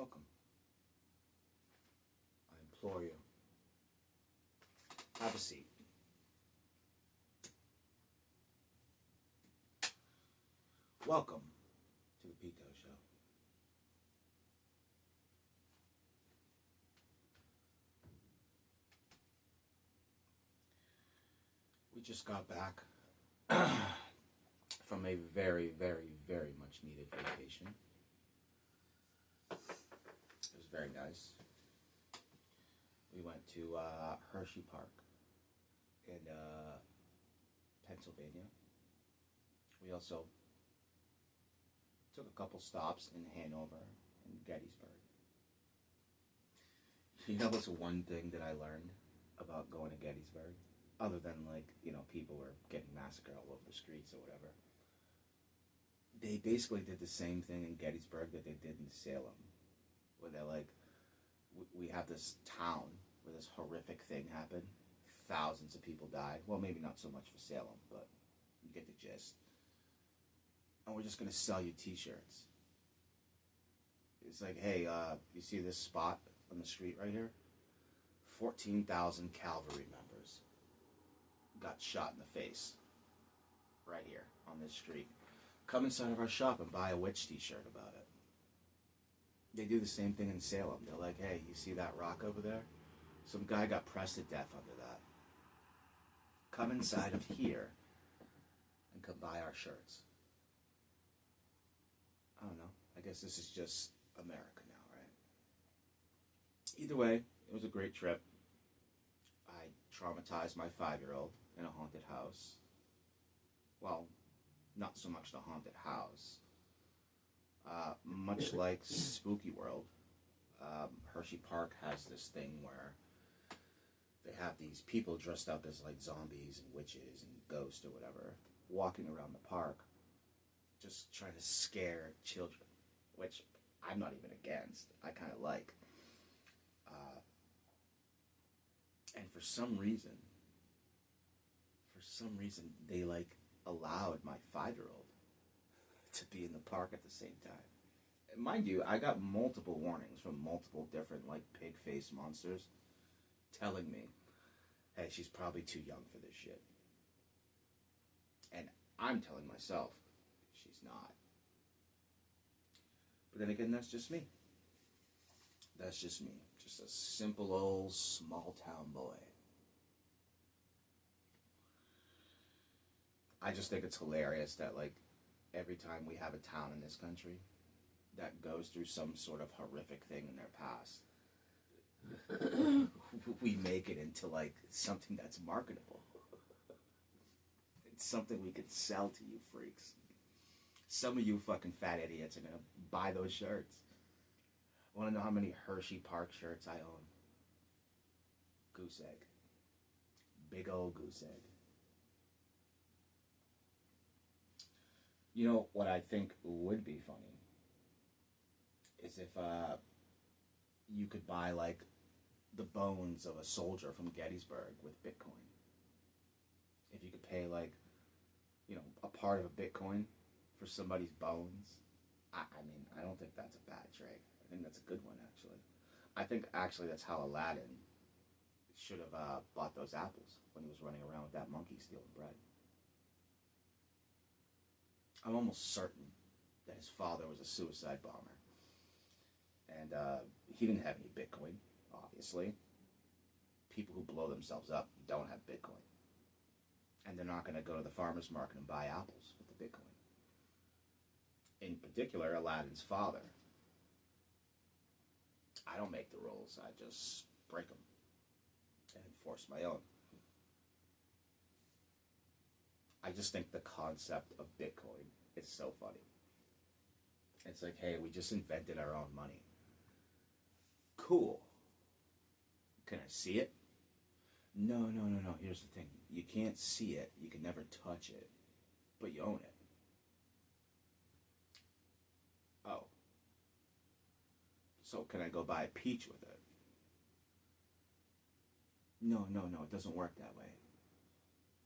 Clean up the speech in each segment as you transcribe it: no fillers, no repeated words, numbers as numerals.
Welcome. I implore you. Have a seat. Welcome to the Pito Show. We just got back from a very, very, very much needed vacation. It was very nice. We went to Hershey Park in Pennsylvania. We also took a couple stops in Hanover and Gettysburg. You know what's one thing that I learned about going to Gettysburg? Other than, like, people were getting massacred all over the streets or whatever. They basically did the same thing in Gettysburg that they did in Salem. Where they're like, we have this town where this horrific thing happened. Thousands of people died. Well, maybe not so much for Salem, but you get the gist. And we're just going to sell you t-shirts. It's like, hey, you see this spot on the street right here? 14,000 cavalry members got shot in the face right here on this street. Come inside of our shop and buy a witch t-shirt about it. They do the same thing in Salem. They're like, hey, you see that rock over there? Some guy got pressed to death under that. Come inside of here and come buy our shirts. I don't know. I guess this is just America now, right? Either way, it was a great trip. I traumatized my 5-year-old in a haunted house. Well, not so much the haunted house. Much like Spooky World, Hershey Park has this thing where they have these people dressed up as like zombies and witches and ghosts or whatever, walking around the park, just trying to scare children, which I'm not even against. I kind of like. And for some reason, they like allowed my 5-year-old to be in the park at the same time. And mind you, I got multiple warnings from multiple different like pig-faced monsters telling me, hey, she's probably too young for this shit. And I'm telling myself, she's not. But then again, that's just me. That's just me. Just a simple old small town boy. I just think it's hilarious that, like, every time we have a town in this country that goes through some sort of horrific thing in their past, we make it into, like, something that's marketable. It's something we could sell to you freaks. Some of you fucking fat idiots are going to buy those shirts. Want to know how many Hershey Park shirts I own? Goose egg. Big old goose egg. You know what I think would be funny is if you could buy like the bones of a soldier from Gettysburg with Bitcoin. If you could pay like, a part of a Bitcoin for somebody's bones. I mean, I don't think that's a bad trade. I think that's a good one, actually. I think actually that's how Aladdin should have bought those apples when he was running around with that monkey stealing bread. I'm almost certain that his father was a suicide bomber. And he didn't have any Bitcoin, obviously. People who blow themselves up don't have Bitcoin. And they're not going to go to the farmer's market and buy apples with the Bitcoin. In particular, Aladdin's father. I don't make the rules. I just break them and enforce my own. I just think the concept of Bitcoin is so funny. It's like, hey, we just invented our own money. Cool. Can I see it? No. Here's the thing. You can't see it. You can never touch it. But you own it. Oh. So can I go buy a peach with it? No. It doesn't work that way.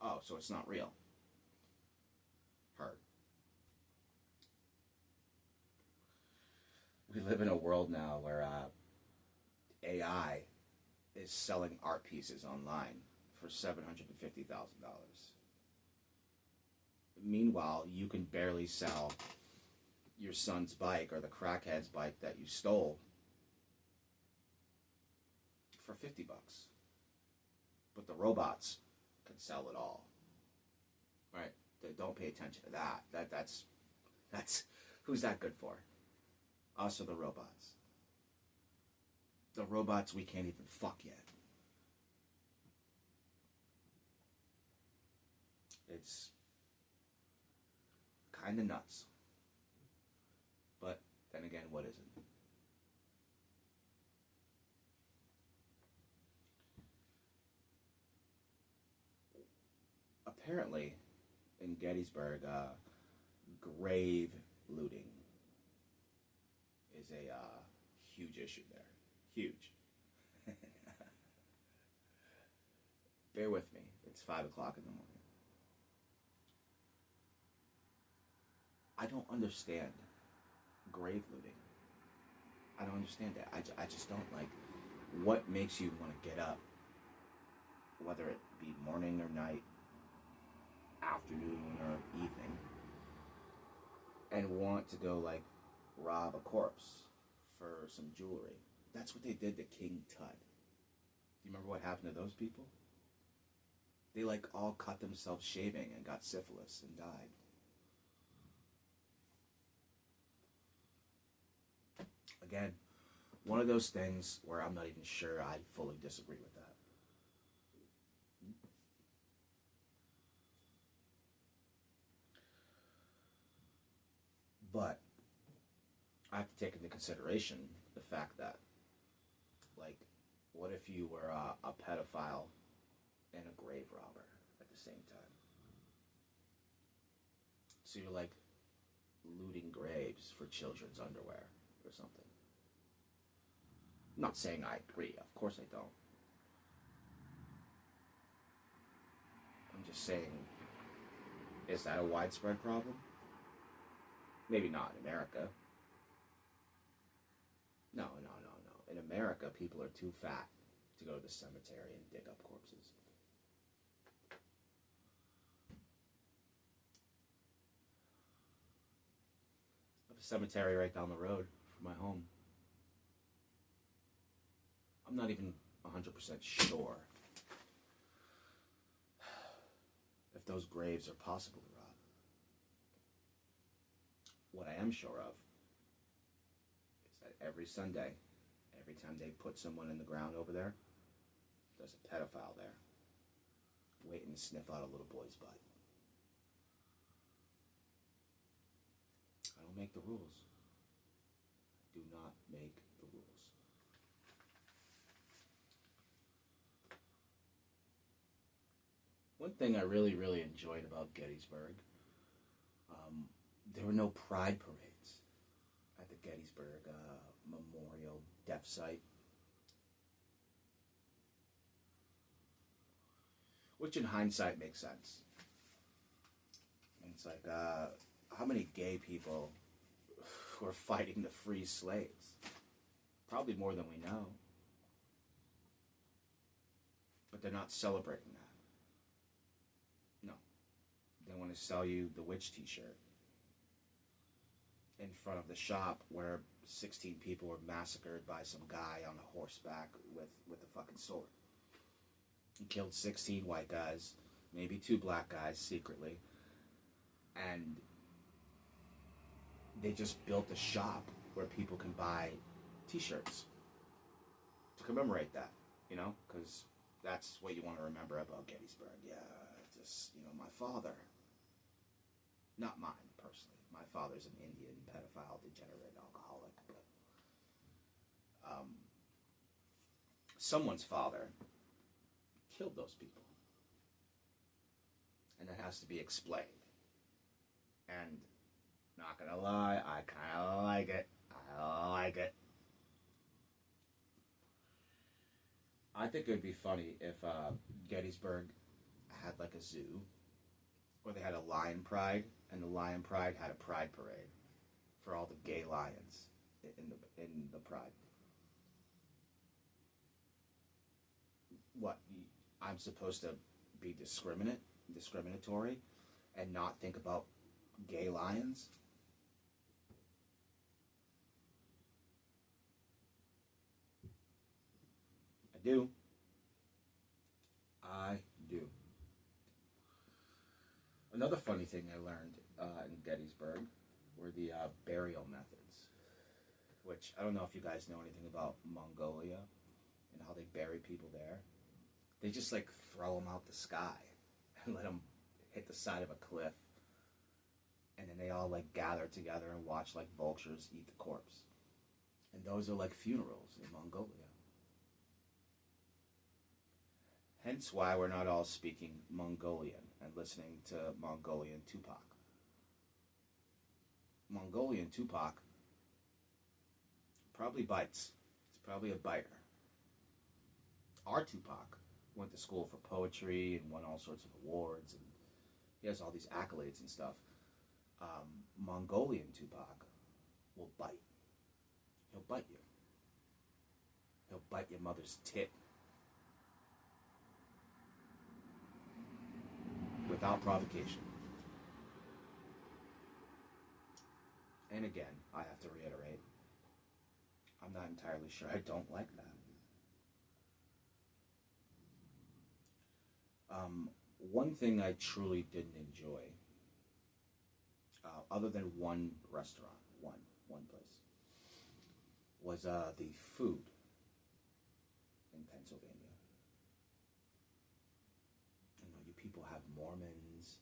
Oh, so it's not real. Heard. We live in a world now where AI is selling art pieces online for $750,000. Meanwhile, you can barely sell your son's bike or the crackhead's bike that you stole for $50. But the robots can sell it all. Right? They don't pay attention to that. That's who's that good for? Us or the robots? The robots we can't even fuck yet. It's kind of nuts. But then again, what isn't? Apparently, in Gettysburg, grave looting is a huge issue there. Huge. Bear with me. It's 5 o'clock in the morning. I don't understand grave looting. I don't understand that. I just don't like what makes you want to get up, whether it be morning or night, afternoon or evening, and want to go like rob a corpse for some jewelry. That's what they did to King Tut. Do you remember what happened to those people? They like all cut themselves shaving and got syphilis and died. Again, one of those things where I'm not even sure I fully disagree with that. But I have to take into consideration the fact that, like, what if you were a pedophile and a grave robber at the same time? So you're like looting graves for children's underwear or something. I'm not saying I agree. Of course I don't. I'm just saying, is that a widespread problem? Maybe not in America. No. In America, people are too fat to go to the cemetery and dig up corpses. I have a cemetery right down the road from my home. I'm not even 100% sure if those graves are possible to rob. What I am sure of is that every Sunday, every time they put someone in the ground over there, there's a pedophile there waiting to sniff out a little boy's butt. I don't make the rules. I do not make the rules. One thing I really, really enjoyed about Gettysburg, there were no pride parades at the Gettysburg Memorial Death Site. Which in hindsight makes sense. It's like, how many gay people were fighting to free slaves? Probably more than we know. But they're not celebrating that. No. They want to sell you the witch t-shirt in front of the shop where 16 people were massacred by some guy on a horseback with a fucking sword. He killed 16 white guys, maybe 2 black guys secretly, and they just built a shop where people can buy t-shirts to commemorate that, you know, because that's what you want to remember about Gettysburg. Yeah, just, you know, my father, not mine personally. My father's an Indian pedophile, degenerate alcoholic, but someone's father killed those people. And that has to be explained. And not gonna lie, I kinda like it. I like it. I think it would be funny if Gettysburg had like a zoo, or they had a lion pride, and the lion pride had a pride parade for all the gay lions in the pride. What, I'm supposed to be discriminatory, and not think about gay lions? I do. I do. Another funny thing I learned in Gettysburg were the burial methods, which I don't know if you guys know anything about Mongolia and how they bury people there. They just like throw them out the sky and let them hit the side of a cliff, and then they all like gather together and watch like vultures eat the corpse. And those are like funerals in Mongolia. Hence why we're not all speaking Mongolian and listening to Mongolian Tupac. Mongolian Tupac probably bites. He's probably a biter. Our Tupac went to school for poetry and won all sorts of awards, and he has all these accolades and stuff. Mongolian Tupac will bite. He'll bite you. He'll bite your mother's tit. Without provocation. And again, I have to reiterate, I'm not entirely sure I don't like that. One thing I truly didn't enjoy, other than one restaurant, one place, was the food in Pennsylvania. You know, you people have Mormons,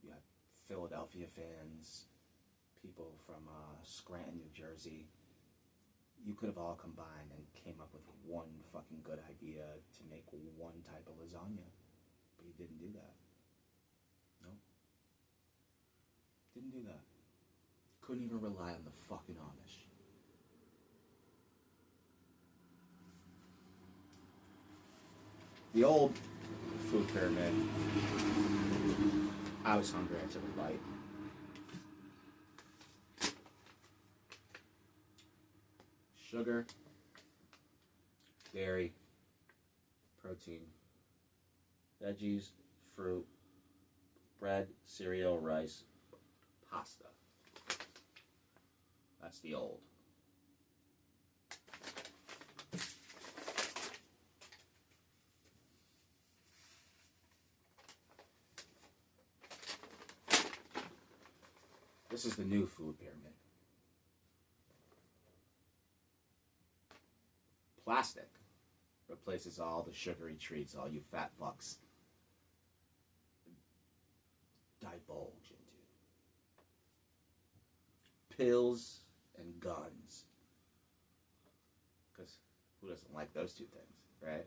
you have Philadelphia fans, people from Scranton, New Jersey. You could have all combined and came up with one fucking good idea to make one type of lasagna. But you didn't do that. No. Didn't do that. Couldn't even rely on the fucking Amish. The old food pyramid, I was hungry, I took a bite. Sugar, dairy, protein, veggies, fruit, bread, cereal, rice, pasta. That's the old. This is the new food pyramid. Plastic replaces all the sugary treats all you fat fucks divulge into. Pills and guns. Because who doesn't like those two things, right?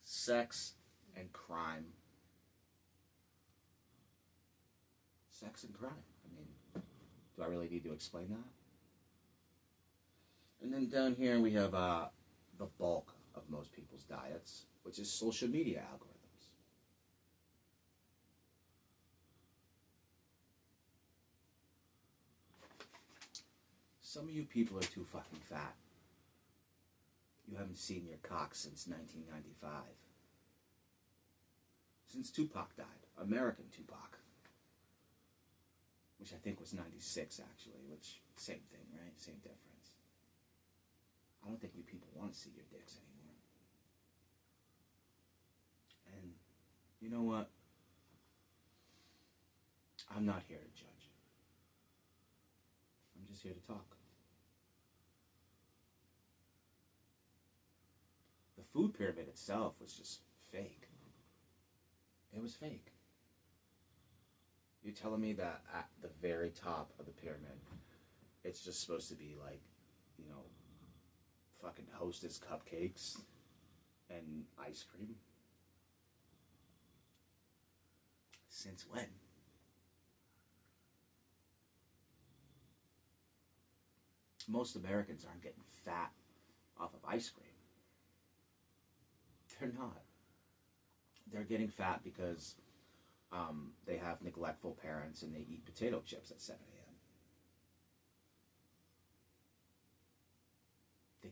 Sex and crime. Sex and crime. I mean, do I really need to explain that? And then down here we have the bulk of most people's diets, which is social media algorithms. Some of you people are too fucking fat. You haven't seen your cock since 1995. Since Tupac died. American Tupac. Which I think was 96, actually, which, same thing, right? Same difference. I don't think you people want to see your dicks anymore. And you know what? I'm not here to judge. I'm just here to talk. The food pyramid itself was just fake. It was fake. You're telling me that at the very top of the pyramid, it's just supposed to be like, you know, fucking Hostess cupcakes and ice cream? Since when? Most Americans aren't getting fat off of ice cream. They're not. They're getting fat because they have neglectful parents and they eat potato chips at 7 a.m.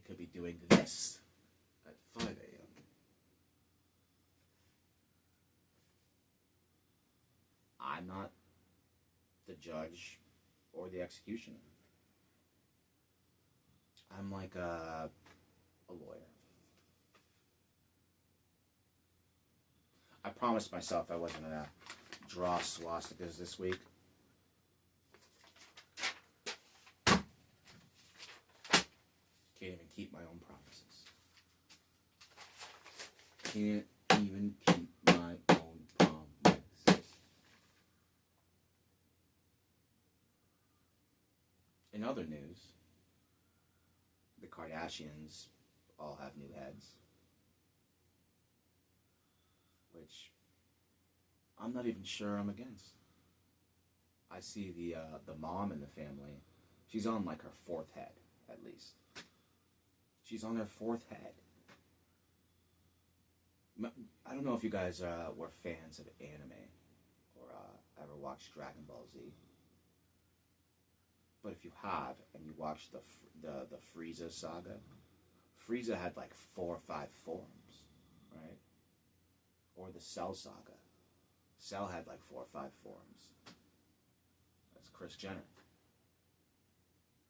could be doing this at 5 a.m. I'm not the judge or the executioner. I'm like a lawyer. I promised myself I wasn't going to draw swastikas this week. Can't even keep my own promises. Can't even keep my own promises. In other news, the Kardashians all have new heads, which I'm not even sure I'm against. I see the mom in the family. She's on like her 4th head, at least. She's on her 4th head. I don't know if you guys were fans of anime or ever watched Dragon Ball Z. But if you have and you watched the Frieza saga, Frieza had like 4 or 5 forms, right? Or the Cell saga. Cell had like 4 or 5 forms. That's Kris Jenner.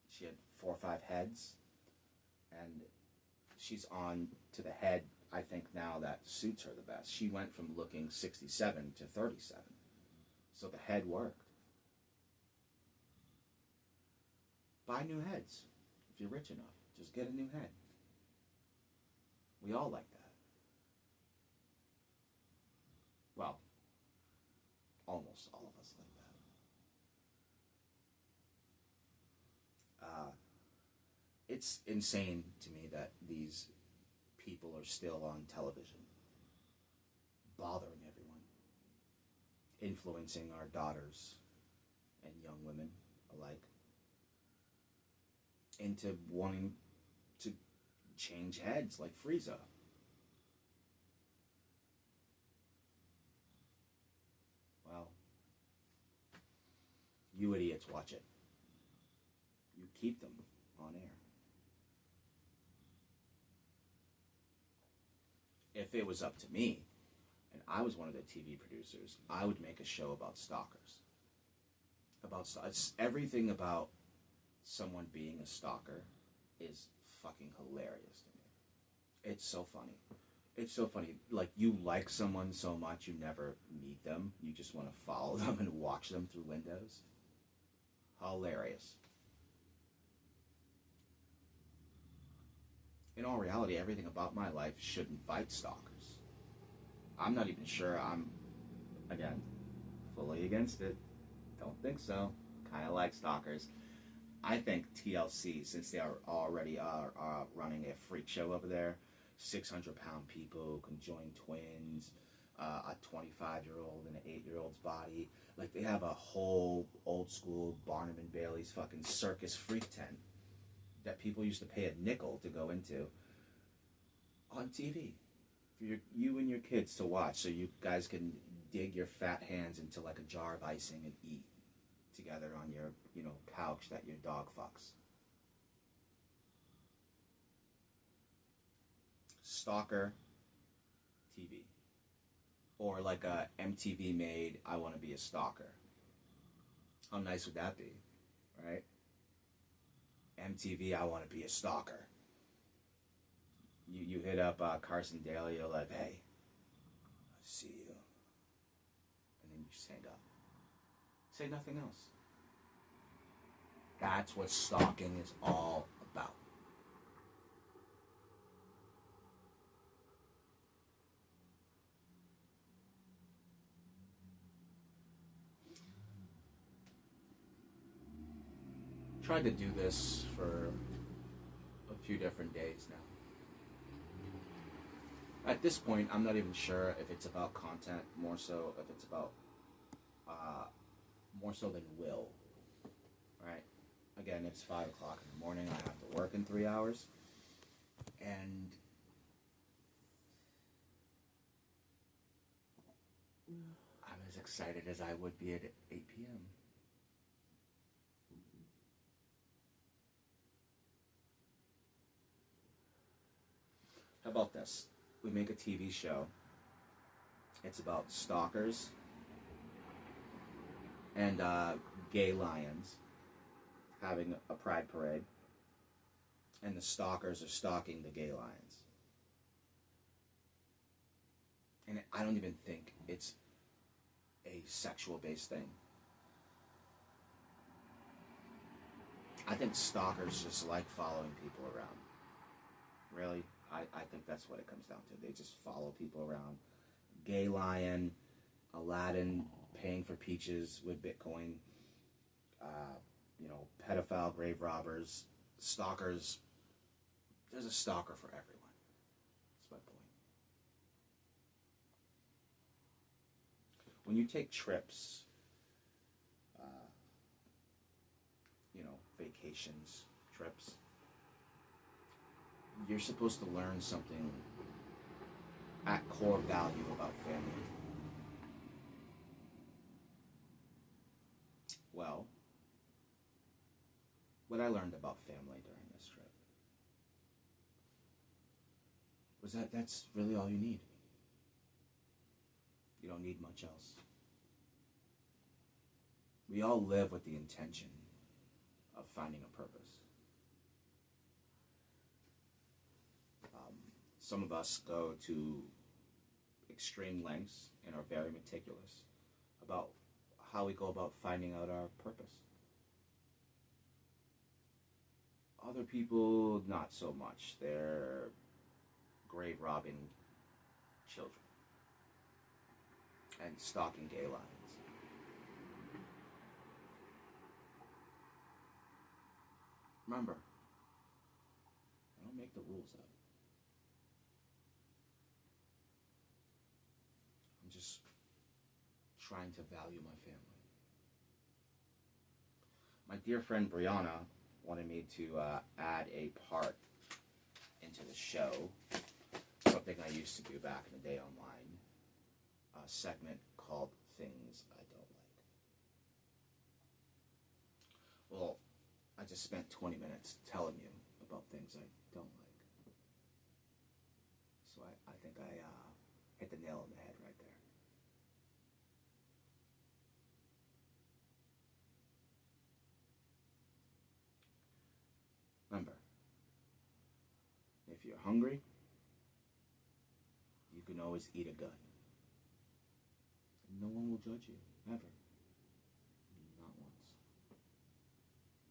She had 4 or 5 heads, and she's on to the head, I think, now that suits her the best. She went from looking 67 to 37. So the head worked. Buy new heads. If you're rich enough, just get a new head. We all like that. Well, almost all of us like that. It's insane to me that these people are still on television, bothering everyone, influencing our daughters and young women alike into wanting to change heads like Frieza. Well, you idiots watch it. You keep them on air. If it was up to me, and I was one of the TV producers, I would make a show about stalkers. It's everything about someone being a stalker is fucking hilarious to me. It's so funny. It's so funny. Like, you like someone so much you never meet them. You just want to follow them and watch them through windows. Hilarious. In all reality, everything about my life should invite stalkers. I'm not even sure I'm, again, fully against it. Don't think so. Kind of like stalkers. I think TLC, since they are already running a freak show over there, 600-pound people can join twins, a 25-year-old in an 8-year-old's body. Like, they have a whole old-school Barnum and Bailey's fucking circus freak tent that people used to pay a nickel to go into on TV for you and your kids to watch, so you guys can dig your fat hands into like a jar of icing and eat together on your, couch that your dog fucks. Stalker TV. Or like a MTV made I Want to Be a Stalker. How nice would that be, right? MTV, I Want to Be a Stalker. You hit up Carson Daly, you're like, hey, I see you. And then you just hang up. Say nothing else. That's what stalking is all about. Tried to do this for a few different days now. At this point, I'm not even sure if it's about content, more so if it's about, more so than will, right? Again, it's 5 o'clock in the morning, I have to work in 3 hours, and I'm as excited as I would be at 8 p.m. How about this? We make a TV show. It's about stalkers and gay lions having a pride parade, and the stalkers are stalking the gay lions. And I don't even think it's a sexual-based thing. I think stalkers just like following people around. Really, I think that's what it comes down to. They just follow people around. Gay lion, Aladdin paying for peaches with Bitcoin, pedophile grave robbers, stalkers. There's a stalker for everyone. That's my point. When you take trips, vacations, trips, you're supposed to learn something at core value about family. Well, what I learned about family during this trip was that that's really all you need. You don't need much else. We all live with the intention of finding a purpose. Some of us go to extreme lengths and are very meticulous about how we go about finding out our purpose. Other people, not so much. They're grave robbing children and stalking gay lions. Remember, I don't make the rules up. I'm just trying to value my family. My dear friend Brianna wanted me to add a part into the show, something I used to do back in the day online, a segment called Things I Don't Like. Well, I just spent 20 minutes telling you about things I don't like. So I think I hit the nail on the head right there. Remember, if you're hungry, you can always eat a gun. And no one will judge you, ever. Not once.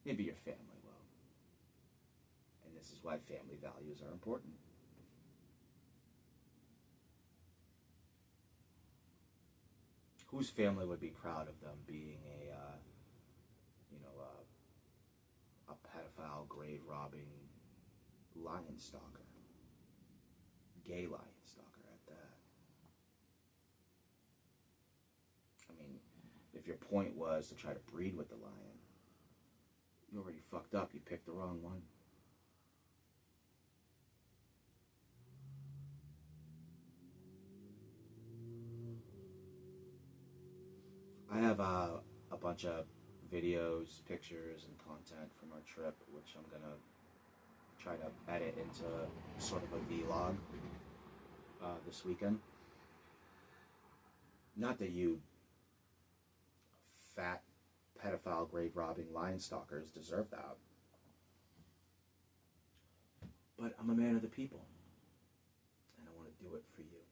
Maybe your family will. And this is why family values are important. Whose family would be proud of them being a pedophile, grave robbing lion stalker, gay lion stalker at that? I mean, if your point was to try to breed with the lion, you already fucked up. You picked the wrong one. I have a bunch of videos, pictures, and content from our trip, which I'm gonna try to edit into sort of a vlog this weekend. Not that you fat pedophile grave robbing lion stalkers deserve that, but I'm a man of the people, and I want to do it for you.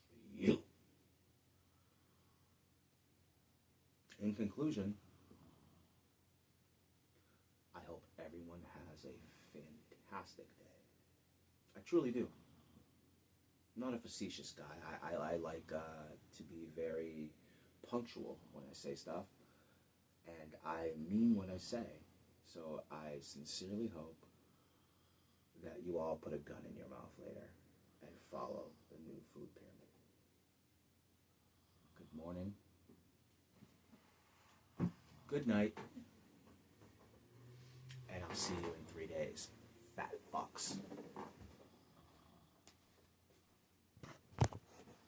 For you. In conclusion, I hope everyone has a fantastic day. I truly do. I'm not a facetious guy. I like to be very punctual when I say stuff, and I mean what I say. So I sincerely hope that you all put a gun in your mouth later and follow the new food pyramid. Good morning. Good night. And I'll see you in 3 days. Fat fucks.